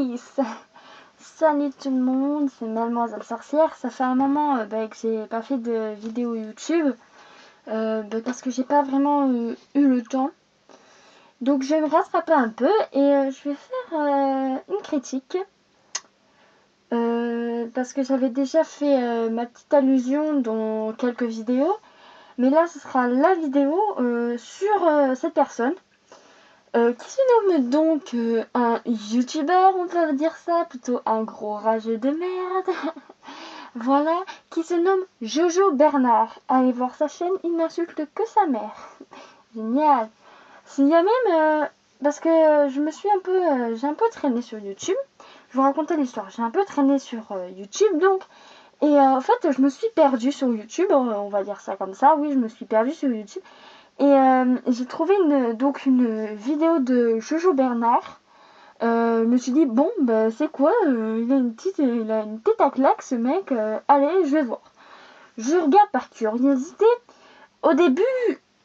Peace. Salut tout le monde, c'est Mademoiselle Sorcière. Ça fait un moment que j'ai pas fait de vidéo YouTube parce que j'ai pas vraiment eu le temps. Donc je vais me rattraper un peu et je vais faire une critique. Parce que j'avais déjà fait ma petite allusion dans quelques vidéos. Mais là ce sera la vidéo sur cette personne. Qui se nomme donc un youtubeur, on peut dire ça, plutôt un gros rageux de merde. Voilà, qui se nomme Jojo Bernard. Allez voir sa chaîne, il n'insulte que sa mère. Génial. S'il y a même, parce que je me suis j'ai un peu traîné sur YouTube. Je vous racontais l'histoire, j'ai un peu traîné sur YouTube donc. Et en fait, je me suis perdue sur YouTube, on va dire ça comme ça. Oui, je me suis perdue sur YouTube. Et j'ai trouvé une vidéo de Jojo Bernard. Je me suis dit, bon, bah, c'est quoi il a une tête à claque, ce mec. Allez, je vais voir. Je regarde par curiosité. Au début,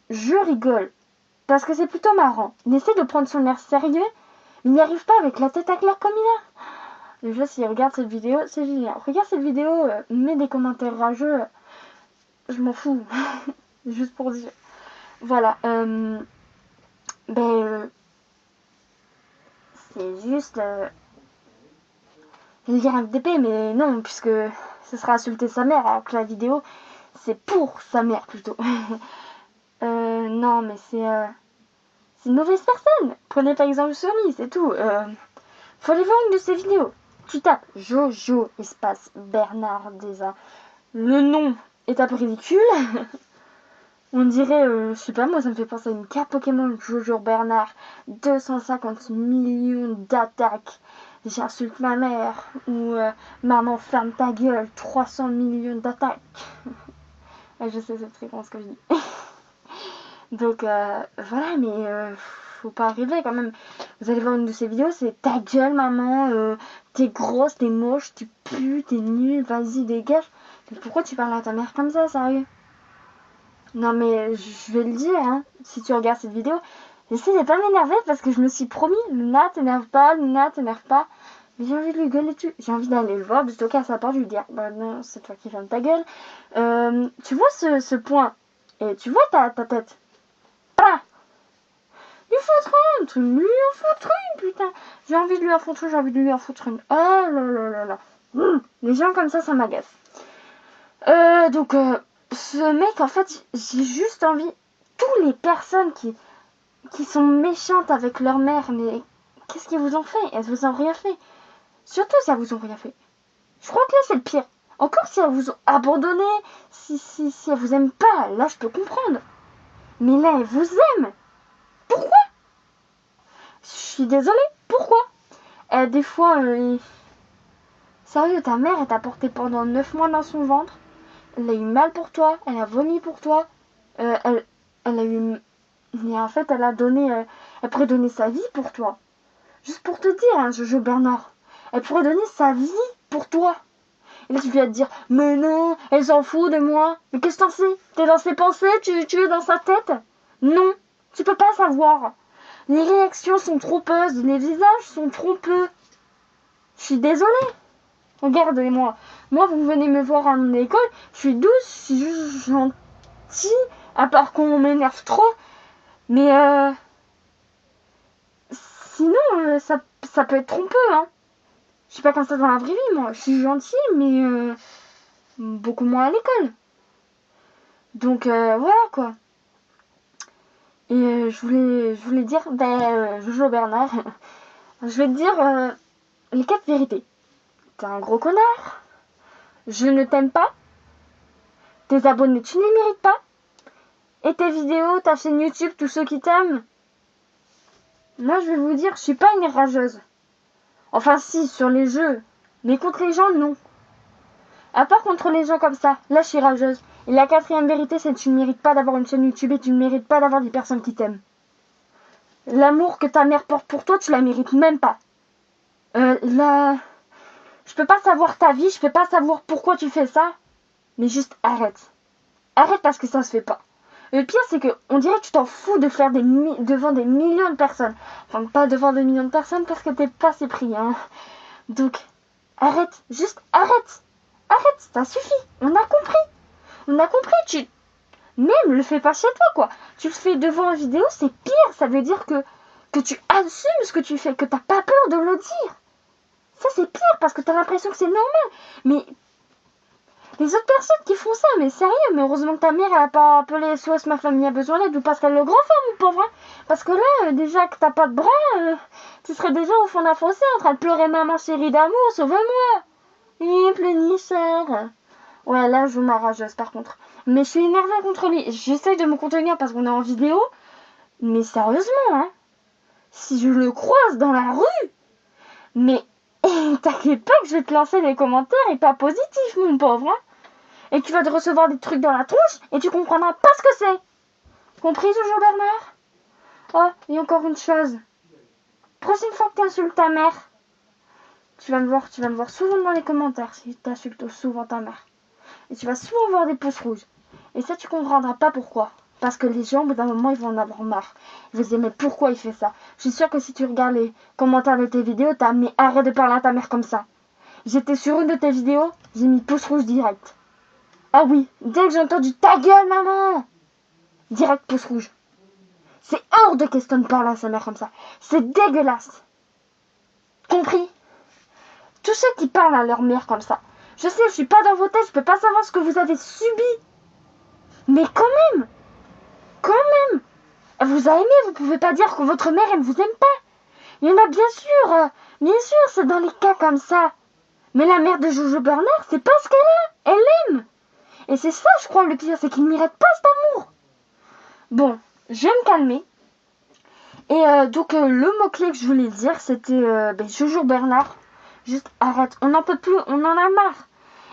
je rigole. Parce que c'est plutôt marrant. Il essaie de prendre son air sérieux. Il n'y arrive pas avec la tête à claque comme il a. Déjà, s'il regarde cette vidéo, c'est génial. Regarde cette vidéo, mets des commentaires rageux. Je m'en fous. Juste pour dire. Voilà. C'est juste. Je vais dire FDP, mais non, puisque ce sera insulter sa mère, alors que la vidéo, c'est pour sa mère plutôt. Non, mais c'est une mauvaise personne. Prenez par exemple sur lui, c'est tout. Faut aller voir une de ses vidéos. Tu tapes Jojo espace Bernard déjà. Le nom est un peu ridicule. On dirait, je sais pas, moi ça me fait penser à une carte Pokémon Jojo Bernard. 250 millions d'attaques. J'insulte ma mère. Ou maman ferme ta gueule. 300 millions d'attaques. Je sais, c'est très con ce que je dis. Donc voilà, mais faut pas arriver quand même. Vous allez voir une de ces vidéos, c'est ta gueule maman, t'es grosse, t'es moche, tu pues, t'es nulle, vas-y dégage. Mais pourquoi tu parles à ta mère comme ça, sérieux? Non mais je vais le dire, hein, si tu regardes cette vidéo, j'essaie de pas m'énerver parce que je me suis promis, Luna t'énerve pas, Luna t'énerve pas. Mais j'ai envie de lui gueuler dessus, j'ai envie d'aller le voir, de toquer à sa porte, de lui dire, bah non, c'est toi qui ferme ta gueule. Tu vois ce point, et tu vois ta tête. Bah, lui foutre lui en foutre une, putain. J'ai envie de lui en foutre une, j'ai envie de lui en foutre une. Oh là là là là. Les gens comme ça m'agace. Donc, ce mec, en fait, j'ai juste envie. Toutes les personnes qui sont méchantes avec leur mère, mais qu'est-ce qu'ils vous ont fait? Elles vous ont rien fait. Surtout si elles vous ont rien fait. Je crois que là, c'est le pire. Encore si elles vous ont abandonné, si elles vous aiment pas, là, je peux comprendre. Mais là, elles vous aiment. Pourquoi? Je suis désolée, pourquoi? Des fois, sérieux, ta mère, elle t'a porté pendant 9 mois dans son ventre. Elle a eu mal pour toi, elle a vomi pour toi. Elle a eu... Mais en fait, elle pourrait donner sa vie pour toi. Juste pour te dire, hein, Jojo Bernard. Elle pourrait donner sa vie pour toi. Et là, tu viens te dire, mais non, elle s'en fout de moi. Mais qu'est-ce que t'en sais? T'es dans ses pensées, tu es dans sa tête? Non, tu peux pas savoir. Les réactions sont trompeuses, les visages sont trompeux. Je suis désolée. Regardez-moi. Moi, vous venez me voir à mon école, je suis douce, je suis juste gentille, à part qu'on m'énerve trop. Mais sinon, ça peut être trompeux, hein. Je suis pas comme ça dans la vraie vie, moi. Je suis gentille, mais beaucoup moins à l'école. Donc voilà quoi. Et je voulais dire, Jojo Bernard, je vais te dire les 4 vérités. T'es un gros connard. Je ne t'aime pas. Tes abonnés, tu ne les mérites pas. Et tes vidéos, ta chaîne YouTube, tous ceux qui t'aiment. Moi, je vais vous dire, je suis pas une rageuse. Enfin, si, sur les jeux. Mais contre les gens, non. À part contre les gens comme ça, là, je suis rageuse. Et la 4e vérité, c'est que tu ne mérites pas d'avoir une chaîne YouTube et tu ne mérites pas d'avoir des personnes qui t'aiment. L'amour que ta mère porte pour toi, tu la mérites même pas. Là, je peux pas savoir ta vie, je peux pas savoir pourquoi tu fais ça. Mais juste arrête. Arrête parce que ça se fait pas. Le pire, c'est que on dirait que tu t'en fous de faire devant des millions de personnes. Enfin, pas devant des millions de personnes parce que t'es pas assez pris, hein. Donc, arrête, juste arrête. Arrête, ça suffit. On a compris. On a compris. Même le fais pas chez toi, quoi. Tu le fais devant une vidéo, c'est pire. Ça veut dire que tu assumes ce que tu fais, que t'as pas peur de le dire. Ça, c'est pire parce que t'as l'impression que c'est normal. Mais les autres personnes qui font ça, mais sérieux, mais heureusement que ta mère elle a pas appelé SOS ma famille a besoin d'aide ou Pascal le grand frère, mon pauvre. Hein. Parce que là, déjà que t'as pas de bras, tu serais déjà au fond d'un fossé en train de pleurer maman chérie d'amour, sauve-moi. Pleurnicheur. Ouais, là, je joue ma rageuse par contre. Mais je suis énervée contre lui. J'essaye de me contenir parce qu'on est en vidéo. Mais sérieusement, hein. Si je le croise dans la rue, mais t'inquiète pas que je vais te lancer des commentaires et pas positifs, mon pauvre. Hein. Et tu vas te recevoir des trucs dans la tronche et tu comprendras pas ce que c'est. Compris, Jojo Bernard? Oh, et encore une chose. Prochaine fois que tu insultes ta mère, tu vas me voir souvent dans les commentaires si tu insultes souvent ta mère. Et tu vas souvent voir des pouces rouges. Et ça, tu comprendras pas pourquoi. Parce que les gens, au bout d'un moment, ils vont en avoir marre. Ils vont se dire, mais pourquoi il fait ça? Je suis sûre que si tu regardes les commentaires de tes vidéos, t'as mis arrête de parler à ta mère comme ça. J'étais sur une de tes vidéos, j'ai mis pouce rouge direct. Ah oui, dès que j'ai entendu ta gueule, maman, direct pouce rouge. C'est hors de question de parler à sa mère comme ça. C'est dégueulasse. Compris? Tous ceux qui parlent à leur mère comme ça. Je sais, je suis pas dans vos têtes, je peux pas savoir ce que vous avez subi. Mais quand même, elle vous a aimé, vous pouvez pas dire que votre mère, elle vous aime pas. Il y en a bien sûr, c'est dans les cas comme ça. Mais la mère de Jojo Bernard, c'est pas ce qu'elle a, elle aime. Et c'est ça, je crois, le pire, c'est qu'il ne mérite pas cet amour. Bon, je vais me calmer. Et donc, le mot-clé que je voulais dire, c'était Jojo Bernard. Juste arrête, on n'en peut plus, on en a marre.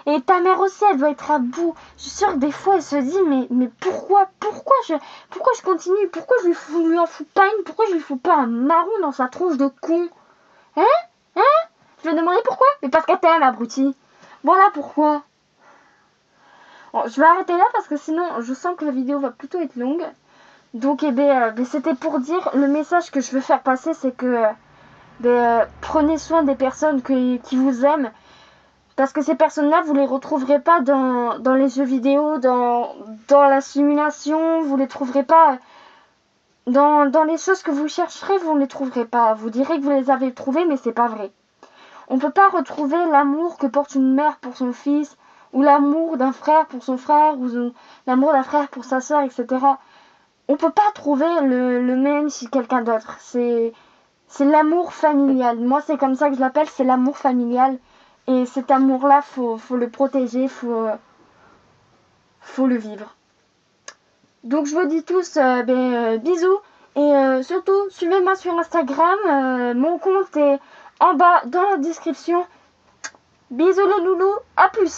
Et ta mère aussi, elle doit être à bout. Je suis sûre que des fois, elle se dit, mais pourquoi je continue? Pourquoi je lui en fous pas une? Pourquoi je lui fous pas un marron dans sa tronche de con? Hein? Je vais demander pourquoi? Mais parce qu'elle t'aime, abruti. Voilà pourquoi. Bon, je vais arrêter là parce que sinon, je sens que la vidéo va plutôt être longue. Donc, c'était pour dire, le message que je veux faire passer, c'est que prenez soin des personnes qui vous aiment. Parce que ces personnes-là, vous les retrouverez pas dans les jeux vidéo, dans la simulation, vous les trouverez pas dans les choses que vous chercherez, vous ne les trouverez pas. Vous direz que vous les avez trouvées, mais c'est pas vrai. On peut pas retrouver l'amour que porte une mère pour son fils, ou l'amour d'un frère pour son frère, ou l'amour d'un frère pour sa soeur, etc. On peut pas trouver le même chez quelqu'un d'autre. C'est l'amour familial. Moi, c'est comme ça que je l'appelle, c'est l'amour familial. Et cet amour-là, faut le protéger, faut le vivre. Donc, je vous dis tous bisous. Et surtout, suivez-moi sur Instagram. Mon compte est en bas dans la description. Bisous les loulous, à plus.